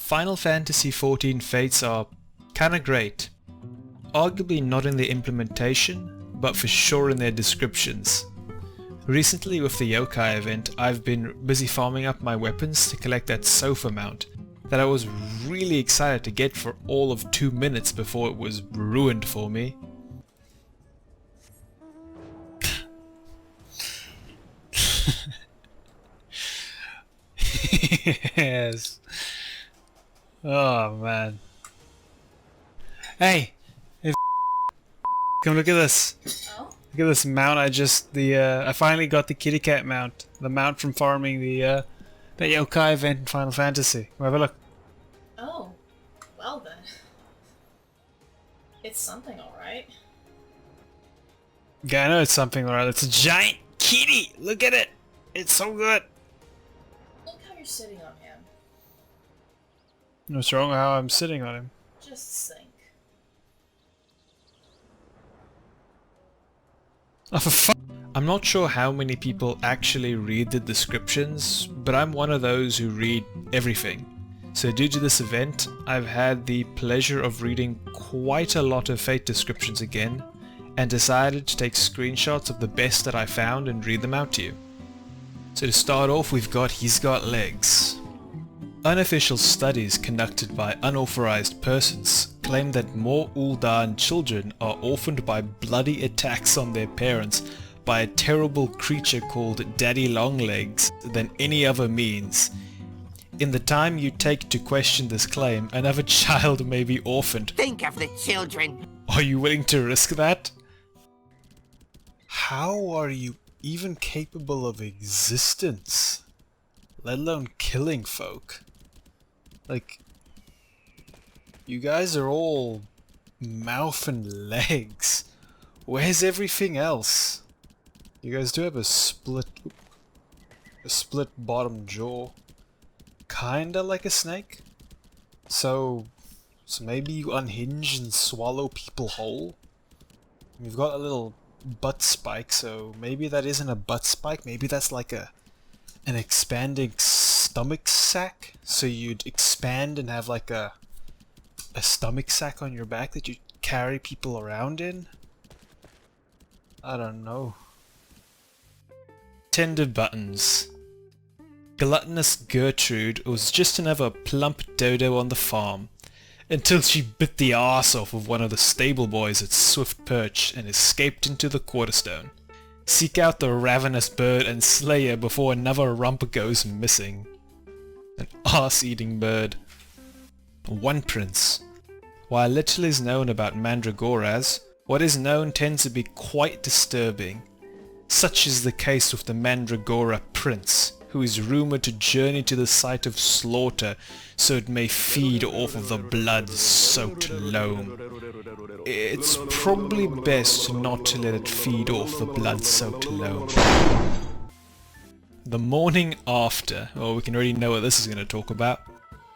Final Fantasy XIV Fates are kinda great. Arguably not in their implementation, but for sure in their descriptions. Recently with the yokai event, I've been busy farming up my weapons to collect that sofa mount that I was really excited to get for all of 2 minutes before it was ruined for me. Yes. Oh man. Hey! Come look at this. Oh? Look at this mount. I finally got the kitty cat mount. The mount from farming the yokai event in Final Fantasy. Have a look. Oh. Well then. It's something alright. Yeah, I know it's something alright. It's a giant kitty! Look at it! It's so good! Look how you're sitting on him. What's wrong with how I'm sitting on him? Just think. Oh, for fuck! I'm not sure how many people actually read the descriptions, but I'm one of those who read everything. So due to this event, I've had the pleasure of reading quite a lot of Fate descriptions again, and decided to take screenshots of the best that I found and read them out to you. So to start off, we've got He's Got Legs. Unofficial studies conducted by unauthorized persons claim that more Ul'dan children are orphaned by bloody attacks on their parents by a terrible creature called Daddy Longlegs than any other means. In the time you take to question this claim, another child may be orphaned. Think of the children! Are you willing to risk that? How are you even capable of existence? Let alone killing folk? Like, you guys are all mouth and legs. Where's everything else? You guys do have a split bottom jaw. Kinda like a snake. So maybe you unhinge and swallow people whole? You've got a little butt spike, so maybe that isn't a butt spike, maybe that's like an expanding stomach sack, so you'd expand and have like a stomach sack on your back that you carry people around in? I don't know. Tender buttons. Gluttonous Gertrude was just another plump dodo on the farm, until she bit the arse off of one of the stable boys at Swift Perch and escaped into the Quarterstone. Seek out the ravenous bird and slay her before another rump goes missing. An arse-eating bird. One Prince. While little is known about Mandragoras, what is known tends to be quite disturbing. Such is the case with the Mandragora Prince, who is rumoured to journey to the site of slaughter so it may feed off of the blood-soaked loam. It's probably best not to let it feed off the blood-soaked loam. The morning after, well, we can already know what this is going to talk about.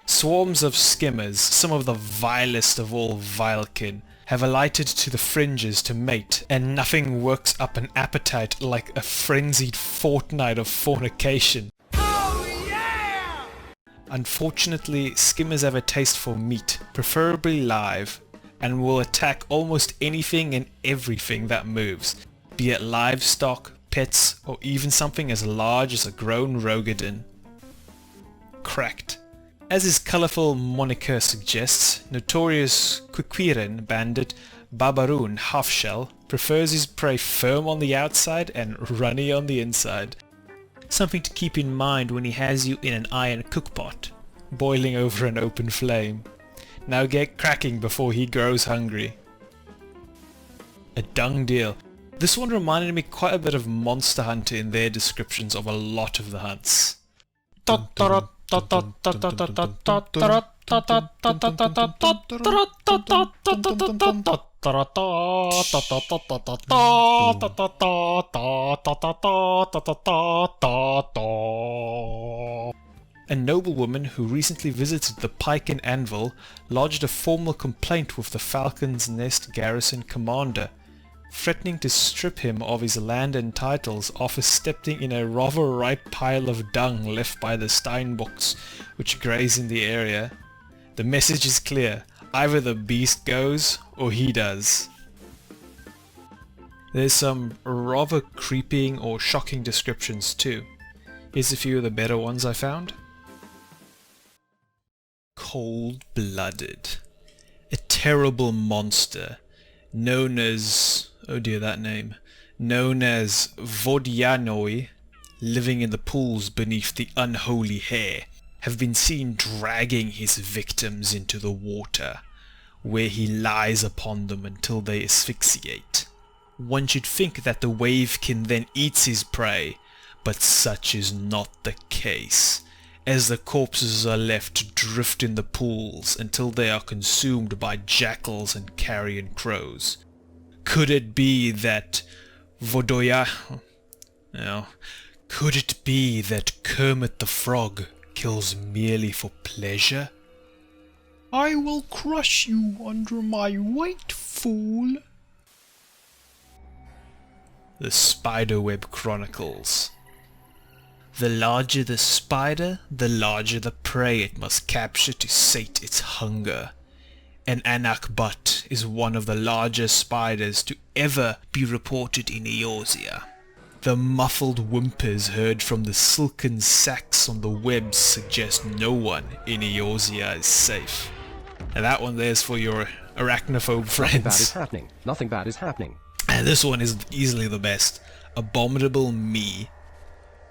Swarms of skimmers, some of the vilest of all vilekin, have alighted to the fringes to mate, and nothing works up an appetite like a frenzied fortnight of fornication. Oh yeah! Unfortunately, skimmers have a taste for meat, preferably live, and will attack almost anything and everything that moves, be it livestock, pets, or even something as large as a grown rogodin. Cracked. As his colourful moniker suggests, notorious Quiquiran bandit Babaroon Halfshell prefers his prey firm on the outside and runny on the inside. Something to keep in mind when he has you in an iron cookpot, boiling over an open flame. Now get cracking before he grows hungry. A dung deal. This one reminded me quite a bit of Monster Hunter in their descriptions of a lot of the hunts. A noblewoman who recently visited the Pike and Anvil lodged a formal complaint with the Falcon's Nest garrison commander, threatening to strip him of his land and titles after stepping in a rather ripe pile of dung left by the Steinbocks, which graze in the area. The message is clear. Either the beast goes, or he does. There's some rather creeping or shocking descriptions too. Here's a few of the better ones I found. Cold-blooded. A terrible monster, known as... oh dear, that name. Known as Vodyanoi, living in the pools beneath the unholy hair, have been seen dragging his victims into the water, where he lies upon them until they asphyxiate. One should think that the wavekin then eats his prey, but such is not the case, as the corpses are left to drift in the pools until they are consumed by jackals and carrion crows. Could it be that could it be that Kermit the Frog kills merely for pleasure? I will crush you under my weight, fool. The Spiderweb Chronicles. The larger the spider, the larger the prey it must capture to sate its hunger. An Anakbut is one of the largest spiders to ever be reported in Eorzea. The muffled whimpers heard from the silken sacs on the webs suggest no one in Eorzea is safe. And that one there's for your arachnophobe friends. Nothing bad is happening. Nothing bad is happening. And this one is easily the best. Abominable Me.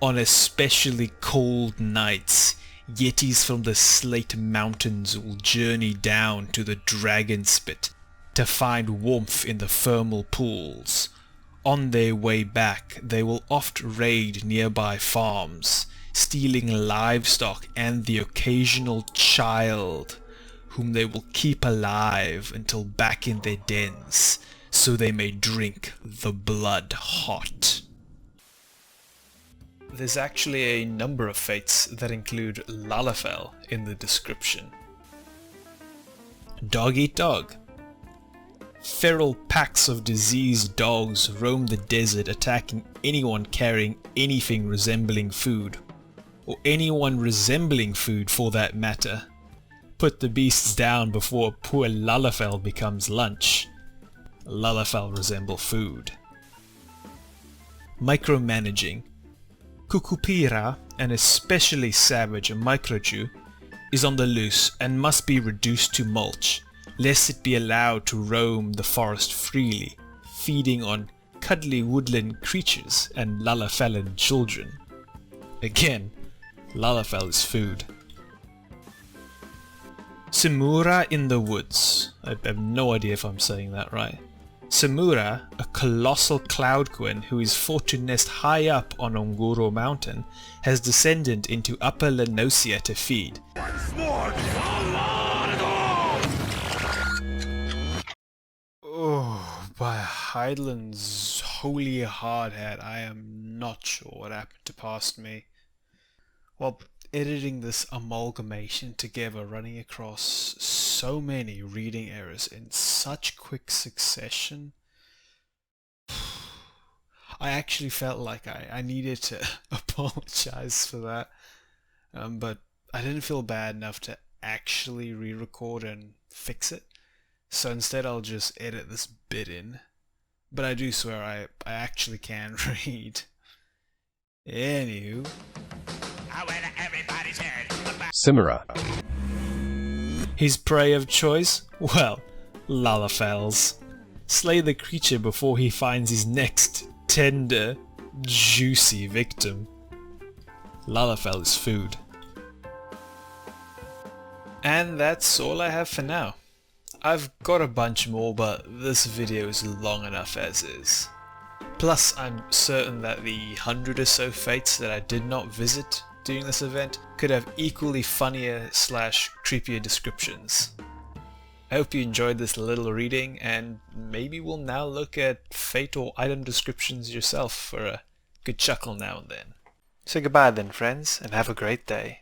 On especially cold nights, yetis from the Slate Mountains will journey down to the Dragon Spit to find warmth in the thermal pools. On their way back, they will oft raid nearby farms, stealing livestock and the occasional child, whom they will keep alive until back in their dens, so they may drink the blood hot. There's actually a number of fates that include Lalafell in the description. Dog eat dog. Feral packs of diseased dogs roam the desert, attacking anyone carrying anything resembling food, or anyone resembling food for that matter. Put the beasts down before poor Lalafell becomes lunch. Lalafell resemble food. Micromanaging. Kukupira, an especially savage microchew, is on the loose and must be reduced to mulch, lest it be allowed to roam the forest freely, feeding on cuddly woodland creatures and Lalafellan children. Again, Lalafell is food. Simura in the woods. I have no idea if I'm saying that right. Simura, a colossal cloud queen who is thought to nest high up on Ongoro Mountain, has descended into Upper Lenosia to feed. Oh, by Heidland's holy hard hat, I am not sure what happened to past me. While editing this amalgamation together, running across so many reading errors in such quick succession, I actually felt like I needed to apologize for that, but I didn't feel bad enough to actually re-record and fix it, so instead I'll just edit this bit in. But I do swear I actually can read. Anywho. Simura. His prey of choice? Well, Lalafells. Slay the creature before he finds his next tender, juicy victim. Lalafell is food. And that's all I have for now. I've got a bunch more, but this video is long enough as is. Plus, I'm certain that the 100 or so fates that I did not visit during this event could have equally funnier / creepier descriptions. I hope you enjoyed this little reading, and maybe we'll now look at fate or item descriptions yourself for a good chuckle now and then. So goodbye then, friends, and have a great day.